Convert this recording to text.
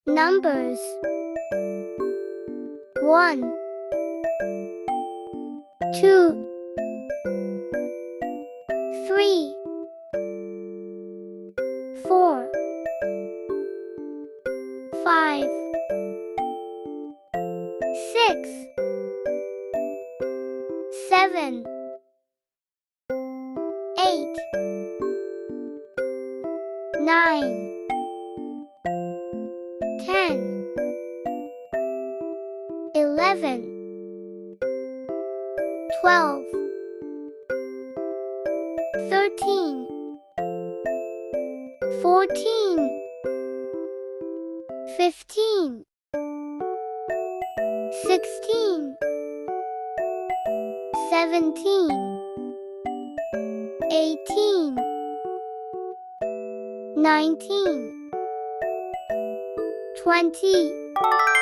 Numbers 1, 2, 3, 4, 5, 6, 7, 8, 9, 10, 11, 12, 13, 14, 15, 16, 17, 18, 19, 20.